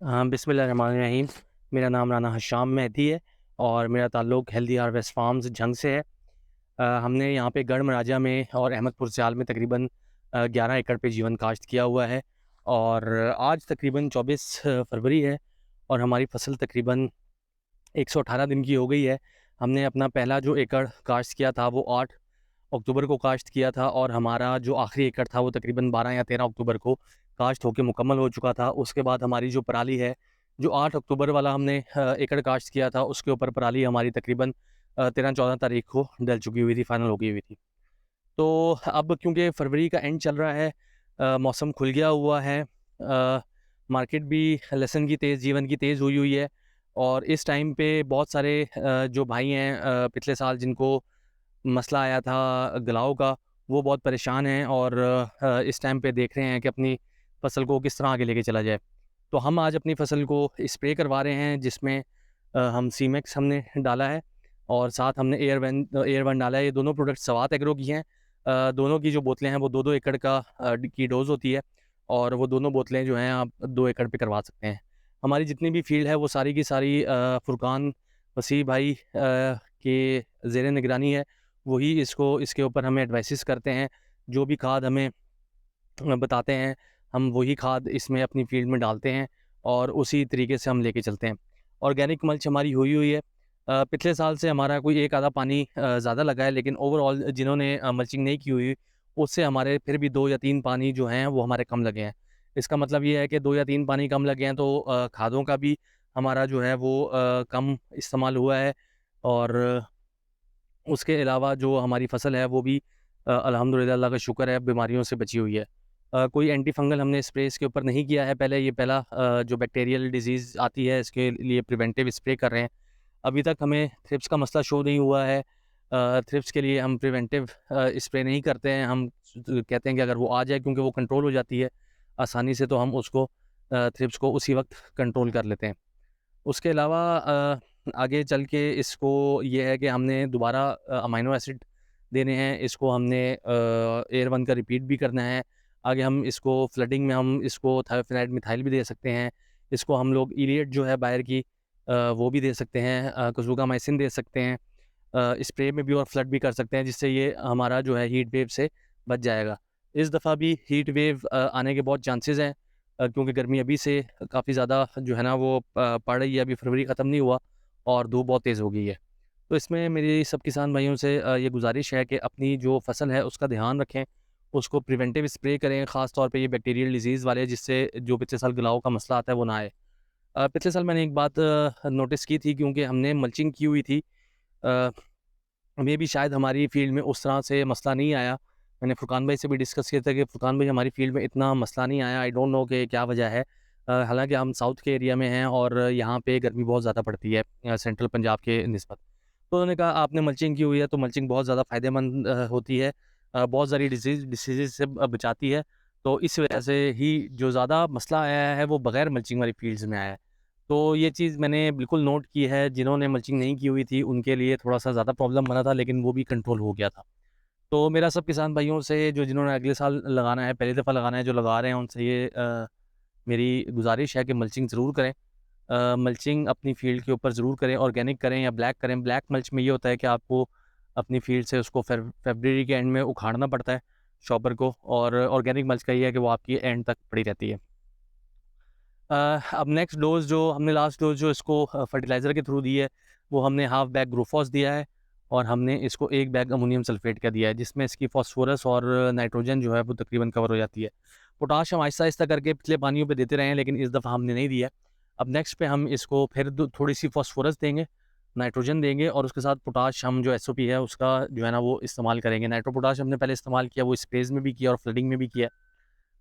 बिस्मिल्लाहिर्रहमानिर्रहीम। मेरा नाम राना हशाम मेहदी है और मेरा ताल्लुक़ हेल्दी हार्वेस्ट फार्म्स झंग से है। हमने यहाँ पे गढ़ महाराजा में और अहमदपुर सियाल में तकरीबन 11 एकड़ पे जीवन काश्त किया हुआ है और आज तकरीबन 24 फरवरी है और हमारी फसल तकरीबन 118 दिन की हो गई है। हमने अपना पहला जो एकड़ काश्त किया था वो 8 अक्टूबर को काश्त किया था और हमारा जो आखिरी एकड़ था वो तकरीबन 12 या 13 अक्टूबर को काश्त होके मुकम्मल हो चुका था। उसके बाद हमारी जो पराली है, जो 8 अक्टूबर वाला हमने एकड़ काश्त किया था, उसके ऊपर पराली हमारी तकरीबन 13-14 तारीख को डल चुकी हुई थी, फाइनल हो गई हुई थी। तो अब क्योंकि फरवरी का एंड चल रहा है, मौसम खुल गया हुआ है, मार्केट भी लहसुन की तेज़, जीवन की तेज़ हुई हुई है और इस टाइम पे बहुत सारे जो भाई हैं, पिछले साल जिनको मसला आया था गलाव का, वो बहुत परेशान हैं और इस टाइम पे देख रहे हैं कि अपनी फसल को किस तरह आगे लेके चला जाए। तो हम आज अपनी फसल को स्प्रे करवा रहे हैं, जिसमें हम सीमेक्स हमने डाला है और साथ हमने एयर वन डाला है। ये दोनों प्रोडक्ट सवात एग्रो की हैं। दोनों की जो बोतलें हैं वो 2-2 एकड़ की डोज़ होती है और वो दोनों बोतलें जो हैं आप 2 एकड़ पे करवा सकते हैं। हमारी जितनी भी फील्ड है वो सारी की सारी फुरकान वसी भाई के ज़ेर निगरानी है। वही इसके ऊपर हमें एडवाइसेस करते हैं, जो भी खाद हमें बताते हैं, हम वही खाद इसमें अपनी फील्ड में डालते हैं और उसी तरीके से हम लेके चलते हैं। ऑर्गेनिक मल्च हमारी हुई हुई है। पिछले साल से हमारा कोई एक आधा पानी ज़्यादा लगा है, लेकिन ओवरऑल जिन्होंने मल्चिंग नहीं की हुई, उससे हमारे फिर भी 2 या 3 पानी जो हैं वो हमारे कम लगे हैं। इसका मतलब ये है कि 2 या 3 पानी कम लगे हैं तो खादों का भी हमारा जो है वो कम इस्तेमाल हुआ है और उसके अलावा जो हमारी फ़सल है वो भी अल्हम्दुलिल्लाह अल्लाह का शुक्र है बीमारियों से बची हुई है। कोई एंटी फंगल हमने स्प्रे इसके ऊपर नहीं किया है पहले, ये पहला जो बैक्टीरियल डिज़ीज़ आती है इसके लिए प्रिवेंटिव स्प्रे कर रहे हैं। अभी तक हमें थ्रिप्स का मसला शो नहीं हुआ है। थ्रिप्स के लिए हम प्रिवेंटिव स्प्रे नहीं करते हैं। हम कहते हैं कि अगर वो आ जाए, क्योंकि वो कंट्रोल हो जाती है आसानी से, तो हम उसको थ्रिप्स को उसी वक़्त कंट्रोल कर लेते हैं। उसके अलावा आगे चल के इसको ये है कि हमने दोबारा अमाइनो एसिड देने हैं, इसको हमने एयर वन का रिपीट भी करना है। आगे हम इसको फ्लडिंग में हम इसको थायोफेनाइड मिथाइल भी दे सकते हैं। इसको हम लोग इलिएट जो है बायर की, वो भी दे सकते हैं, कसूगामाइसिन दे सकते हैं, स्प्रे में भी और फ्लड भी कर सकते हैं, जिससे ये हमारा जो है हीट वेव से बच जाएगा। इस दफ़ा भी हीट वेव आने के बहुत चांसेस हैं, क्योंकि गर्मी अभी से काफ़ी ज़्यादा जो है ना वो पड़ रही है, अभी फरवरी ख़त्म नहीं हुआ और धूप बहुत तेज़ हो गई है। तो इसमें मेरी सब किसान भाइयों से ये गुज़ारिश है कि अपनी जो फ़सल है उसका ध्यान रखें, उसको प्रिवेंटिव स्प्रे करें, ख़ास तौर पे ये बैक्टीरियल डिज़ीज़ वाले, जिससे जो पिछले साल गलाव का मसला आता है वो ना आए। पिछले साल मैंने एक बात नोटिस की थी, क्योंकि हमने मल्चिंग की हुई थी। अ, मे बी शायद हमारी फ़ील्ड में उस तरह से मसला नहीं आया। मैंने फुरकान भाई से भी डिस्कस किया था कि फुरकान भाई, हमारी फ़ील्ड में इतना मसला नहीं आया, आई डोंट नो कि क्या वजह है। हालाँकि हम साउथ के एरिया में हैं और यहाँ पे गर्मी बहुत ज़्यादा पड़ती है सेंट्रल पंजाब के निस्बत। तो उन्होंने कहा आपने मल्चिंग की हुई है तो मल्चिंग बहुत ज़्यादा फ़ायदेमंद होती है। बहुत सारी डिसीज़ से बचाती है। तो इस वजह से ही जो ज़्यादा मसला आया है वो बगैर मल्चिंग वाली फ़ील्ड्स में आया है। तो ये चीज़ मैंने बिल्कुल नोट की है, जिन्होंने मल्चिंग नहीं की हुई थी उनके लिए थोड़ा-सा ज़्यादा प्रॉब्लम बना था, लेकिन वो भी कंट्रोल हो गया था। तो मेरा सब किसान भाइयों से, जो जिन्होंने अगले साल लगाना है, पहली दफ़ा लगाना है, जो लगा रहे हैं, उनसे ये मेरी गुज़ारिश है कि मल्चिंग ज़रूर करें। मल्चिंग अपनी फ़ील्ड के ऊपर ज़रूर करें, ऑर्गेनिक करें या ब्लैक करें। ब्लैक मल्च में ये होता है कि आपको अपनी फ़ील्ड से उसको फ़रवरी के एंड में उखाड़ना पड़ता है शॉपर को, और ऑर्गेनिक मल्च का ये है कि वो आपकी एंड तक पड़ी रहती है। अब नेक्स्ट डोज़ जो हमने, लास्ट डोज़ जो इसको फर्टिलाइज़र के थ्रू दी है, वो हमने हाफ बैग ग्रोफॉस दिया है और हमने इसको 1 बैग अमोनियम सल्फेट का दिया है, जिसमें इसकी फ़ॉस्फ़ोरस और नाइट्रोजन जो है वो तकरीबन कवर हो जाती है। पोटाश हम आहिस्ता-आहिस्ता करके पिछले पानियों पे देते रहे हैं, लेकिन इस दफ़ा हमने नहीं दिया है। अब नेक्स्ट पे हम इसको फिर थोड़ी-सी फ़ॉस्फ़ोरस देंगे, नाइट्रोजन देंगे और उसके साथ पोटाश, हम जो एसओपी है उसका जो है ना वो इस्तेमाल करेंगे। नाइट्रो पोटाश हमने पहले इस्तेमाल किया, वो स्प्रेज़ में भी किया और फ्लडिंग में भी किया।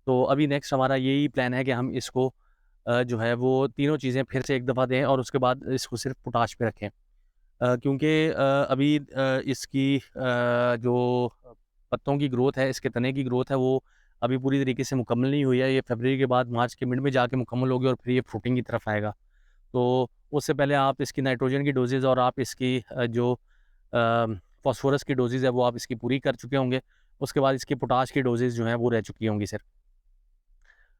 तो अभी नेक्स्ट हमारा यही प्लान है कि हम इसको जो है वो तीनों चीज़ें फिर से एक दफ़ा दें और उसके बाद इसको सिर्फ पोटाश पे रखें। क्योंकि अभी इसकी जो पत्तों की ग्रोथ है, इसके तने की ग्रोथ है, वो अभी पूरी तरीके से मुकम्मल नहीं हुई है। ये फ़रवरी के बाद मार्च के मिड में जाके मुकम्मल होगी और फिर ये फ्रूटिंग की तरफ आएगा। तो उससे पहले आप इसकी नाइट्रोजन की डोज़ेज़ और आप इसकी जो फ़ॉस्फ़ोरस की डोज़ेज़ है वो आप इसकी पूरी कर चुके होंगे। उसके बाद इसकी पोटाश की डोज़ेज़ जो हैं वो रह चुकी होंगी सिर्फ।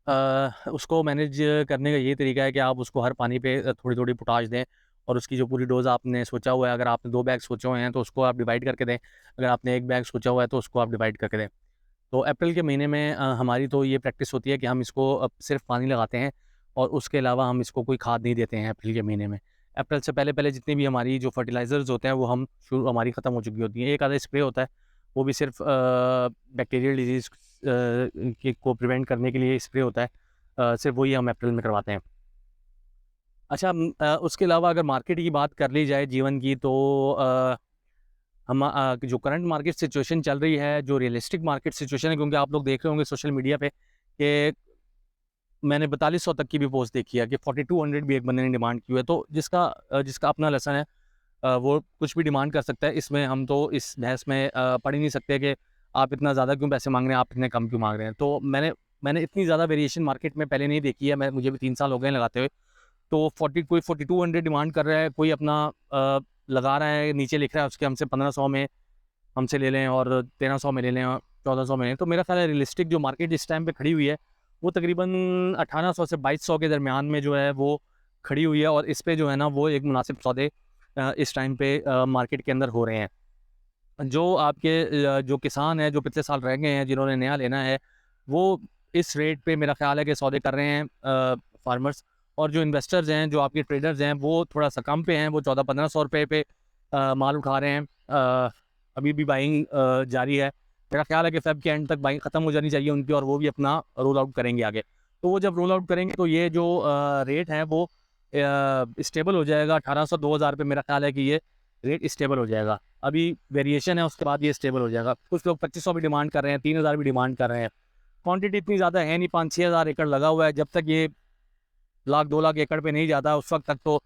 उसको मैनेज करने का ये तरीका है कि आप उसको हर पानी पे थोड़ी-थोड़ी पोटाश दें और उसकी जो पूरी डोज़ आपने सोचा हुआ है, अगर आपने 2 बैग सोचे हुए हैं तो उसको आप डिवाइड करके दें। अगर आपने 1 बैग सोचा हुआ है तो उसको आप डिवाइड करके दें। तो अप्रैल के महीने में हमारी तो ये प्रैक्टिस होती है कि हम इसको अब सिर्फ़ पानी लगाते हैं और उसके अलावा हम इसको कोई खाद नहीं देते हैं अप्रैल के महीने में। अप्रैल से पहले-पहले जितनी भी हमारी जो फर्टिलाइज़र्स होते हैं वो हम शुरू हमारी ख़त्म हो चुकी होती हैं। एक आधा स्प्रे होता है, वो भी सिर्फ़ बैक्टीरियल डिज़ीज़ के को प्रिवेंट करने के लिए स्प्रे होता है। सिर्फ़ वही हम अप्रैल में करवाते हैं। अच्छा उसके अलावा अगर मार्केट की बात कर ली जाए जीवन की तो जो करंट मार्केट सिचुएशन चल रही है, जो रियलिस्टिक मार्केट सिचुएशन है, क्योंकि आप लोग देख रहे होंगे सोशल मीडिया पे कि मैंने 4200 तक की भी पोस्ट देखी है कि 4200 भी एक बंदे ने डिमांड की हुई है। तो जिसका अपना लेसन है वो कुछ भी डिमांड कर सकता है। इसमें हम तो इस बहस में पड़ ही नहीं सकते कि आप इतना ज़्यादा क्यों पैसे माँग रहे हैं, आप इतने कम क्यों माँग रहे हैं। तो मैंने इतनी ज़्यादा वेरिएशन मार्केट में पहले नहीं देखी है। मुझे भी 3 साल हो गए हैं लगाते हुए। तो 4200 डिमांड कर रहा है, कोई अपना लगा रहा है, नीचे लिख रहा है उसके हमसे 1500 में हमसे ले लें और 1300 में ले लें और 1400 में लें। तो मेरा ख़्याल है रियलिस्टिक जो मार्केट इस टाइम पे खड़ी हुई है, वो तकरीबन 1800 से 2200 के दरमियान में जो है वो खड़ी हुई है और इस पे जो है ना वो एक मुनासिब सौदे इस टाइम पे मार्केट के अंदर हो रहे हैं। जो आपके जो किसान हैं, जो पिछले साल रह गए हैं, जिन्होंने नया लेना है, वो इस रेट पे मेरा ख़्याल है कि सौदे कर रहे हैं फार्मर्स। और जो इन्वेस्टर्स हैं, जो आपके ट्रेडर्स हैं, वो थोड़ा-सा कम पे हैं, वो 1400-1500 रुपए पे माल उठा रहे हैं। अभी भी बाइंग जारी है। मेरा ख़्याल है कि फ़ेब के एंड तक बाइंग ख़त्म हो जानी चाहिए उनकी और वो भी अपना रोल आउट करेंगे आगे। तो वो जब रोल आउट करेंगे तो ये जो रेट है वो स्टेबल हो जाएगा 1800-2000 पे। मेरा ख़्याल है कि ये रेट स्टेबल हो जाएगा। अभी वेरिएशन है, उसके बाद ये स्टेबल हो जाएगा। कुछ लोग 2500 भी डिमांड कर रहे हैं, 3000 भी डिमांड कर रहे हैं। क्वांटिटी इतनी ज़्यादा है नहीं, 5-6 हज़ार एकड़ लगा हुआ है। जब तक ये लाख 2 लाख एकड़ पे नहीं जाता उस वक्त तक तो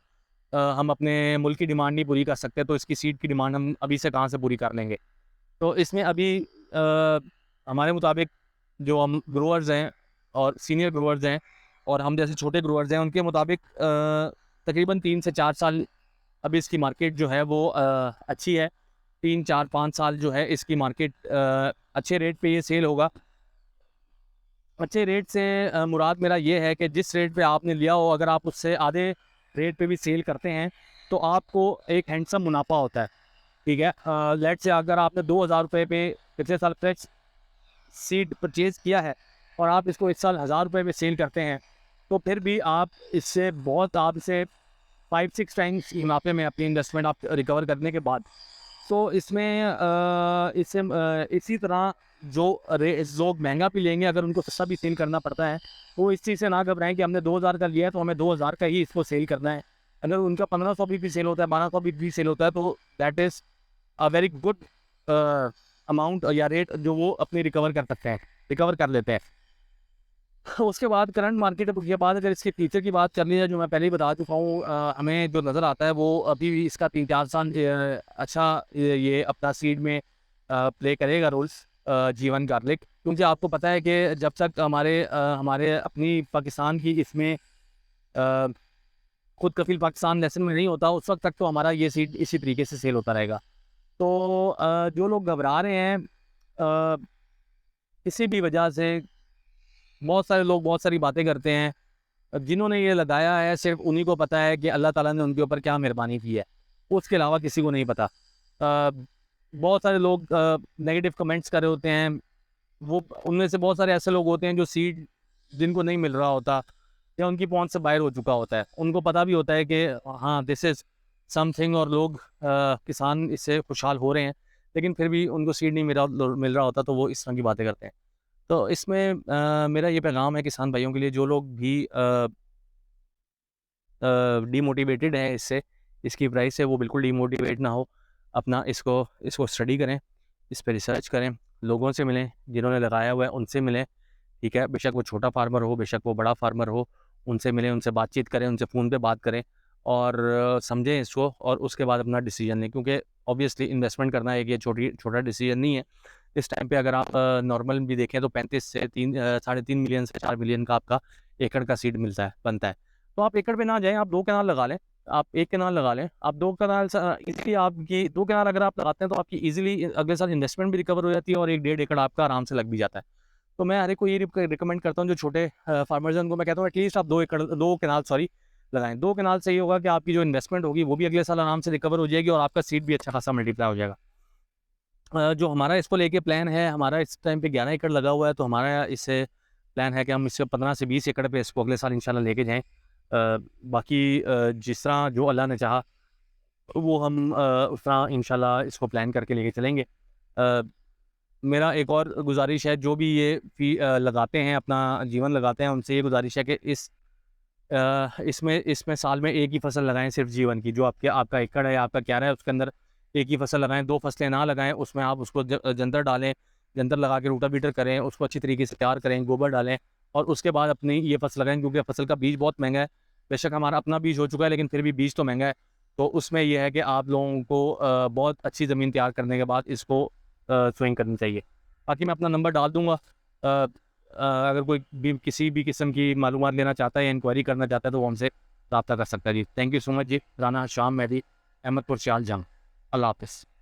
हम अपने मुल्क की डिमांड नहीं पूरी कर सकते। तो इसकी सीड की डिमांड हम अभी से कहाँ से पूरी कर लेंगे। तो इसमें अभी हमारे मुताबिक जो हम ग्रोअर्स हैं और सीनियर ग्रोअर्स हैं और हम जैसे छोटे ग्रोअर्स हैं, उनके मुताबिक तकरीबन 3 से 4 साल अभी इसकी मार्केट जो है वो अच्छी है। 3, 4, 5 साल जो है इसकी मार्केट अच्छे रेट पे ये सेल होगा। अच्छे रेट से मुराद मेरा ये है कि जिस रेट पे आपने लिया हो, अगर आप उससे आधे रेट पे भी सेल करते हैं तो आपको एक हैंडसम मुनाफा होता है। ठीक है, लेट्स से अगर आपने 2000 रुपये पे पिछले साल फ्रेश सीड परचेज़ किया है और आप इसको इस साल 1000 रुपये में सेल करते हैं, तो फिर भी आप इससे 5-6 टाइम्स मुनाफे में अपनी इन्वेस्टमेंट आप रिकवर करने के बाद। तो इसमें इसी तरह जो लोग महंगा भी लेंगे, अगर उनको सस्ता भी सेल करना पड़ता है, वो इस चीज़ से ना घबराएं कि हमने 2000 का लिया है तो हमें 2000 का ही इसको सेल करना है। अगर उनका 1500 भी सेल होता है, 1200 भी सेल होता है, तो that is a very good amount या रेट जो वो अपनी रिकवर कर सकते हैं, रिकवर कर लेते हैं। उसके बाद करंट मार्केट के बाद अगर इसके फ्यूचर की बात करनी है, जो मैं पहले ही बता चुका हूँ, हमें जो नज़र आता है वो अभी भी इसका 3-4 साल अच्छा ये अपना सीड में प्ले करेगा रोल्स जीवन गार्लिक। क्योंकि आपको पता है कि जब तक हमारे अपनी पाकिस्तान की इसमें खुद कफील पाकिस्तान लेसन में नहीं होता, उस वक्त तक तो हमारा ये सीड इसी तरीके से सेल होता रहेगा। तो जो लोग घबरा रहे हैं किसी भी वजह से, बहुत सारे लोग बहुत सारी बातें करते हैं। जिन्होंने ये लगाया है सिर्फ उन्हीं को पता है कि अल्लाह ताला ने उनके ऊपर क्या मेहरबानी की है, उसके अलावा किसी को नहीं पता। बहुत सारे लोग नेगेटिव कमेंट्स कर रहे होते हैं। वो उनमें से बहुत सारे ऐसे लोग होते हैं जो सीड जिनको नहीं मिल रहा होता या उनकी पहुंच से बाहर हो चुका होता है। उनको पता भी होता है कि हाँ दिस इज़ समथिंग और लोग किसान इससे खुशहाल हो रहे हैं, लेकिन फिर भी उनको सीड नहीं मिल रहा होता, तो वो इस तरह की बातें करते हैं। तो इसमें मेरा ये पैगाम है किसान भाइयों के लिए, जो लोग भी डीमोटिवेटेड है इसकी प्राइस से, वो बिल्कुल डीमोटिवेट ना हो। अपना इसको स्टडी करें, इस पे रिसर्च करें, लोगों से मिलें जिन्होंने लगाया हुआ है, उनसे मिलें। ठीक है, बेशक वो छोटा फार्मर हो, बेशक वो बड़ा फार्मर हो, उनसे मिलें, उनसे बातचीत करें, उनसे फ़ोन पे बात करें और समझें इसको और उसके बाद अपना डिसीजन लें। क्योंकि ऑब्वियसली इन्वेस्टमेंट करना एक ये छोटा डिसीजन नहीं है। इस टाइम पे अगर आप नॉर्मल भी देखें तो 35 से 3 मिलियन से 4 मिलियन का आपका एकड़ का सीड बनता है। तो आप एकड़ पे ना जाएँ, आप 2 कनाल लगा लें। आप 1 कनाल लगा लें, आप 2 कनाल ईज़िली आपकी 2 कनाल अगर आप लगाते हैं तो आपकी ईज़िली अगले साल इन्वेस्टमेंट भी रिकवर हो जाती है और 1 डेढ़ एकड़ आपका आराम से लग भी जाता है। तो मैं हर एक को ये रिकमेंड करता हूँ जो छोटे फार्मर्स हैं उनको मैं कहता हूँ एटलीस्ट आप 2 कनाल लगाएँ। 2 कनाल से ये होगा कि आपकी जो इन्वेस्टमेंट होगी वो भी अगले साल आराम से रिकवर हो जाएगी और आपका सीड भी अच्छा खासा मल्टीप्लाई हो जाएगा। जो हमारा इसको लेके प्लान है, हमारा इस टाइम पे 11 एकड़ लगा हुआ है, तो हमारा इससे प्लान है कि हम इससे 15 से 20 एकड़ पे इसको अगले साल इंशाल्लाह लेके जाएँ। बाकी जिस तरह जो अल्लाह ने चाहा वो हम उस तरह इंशाल्लाह इसको प्लान करके लेके चलेंगे। अ, मेरा एक और गुज़ारिश है जो भी ये लगाते हैं, अपना जीवन लगाते हैं, उनसे ये गुज़ारिश है कि इसमें इसमें साल में एक ही फसल लगाएँ सिर्फ़ जीवन की। जो आपका एकड़ है, आपका क्यारा है, उसके अंदर एक ही फसल लगाएँ, 2 फसलें ना लगाएँ। उसमें आप उसको जंतर डालें, जंतर लगा के रोटावीटर करें, उसको अच्छी तरीके से तैयार करें, गोबर डालें और उसके बाद अपनी ये फसल लगाएँ क्योंकि फसल का बीज बहुत महँगा है। बेशक हमारा अपना बीज हो चुका है लेकिन फिर भी बीज तो महँगा है। तो उसमें ये है कि आप लोगों को बहुत अच्छी ज़मीन तैयार करने के बाद इसको सोइंग करनी चाहिए। बाकी मैं अपना नंबर डाल दूँगा। अगर कोई भी किसी भी किस्म की मालूमात लेना चाहता है या इंक्वायरी करना चाहता है तो वो हमसे राब्ता कर सकता है जी। थैंक यू सो मच जी। राना शाम मेहदी, अहमदपुर सियाल जंग। अल्लाह हाफ़िज़।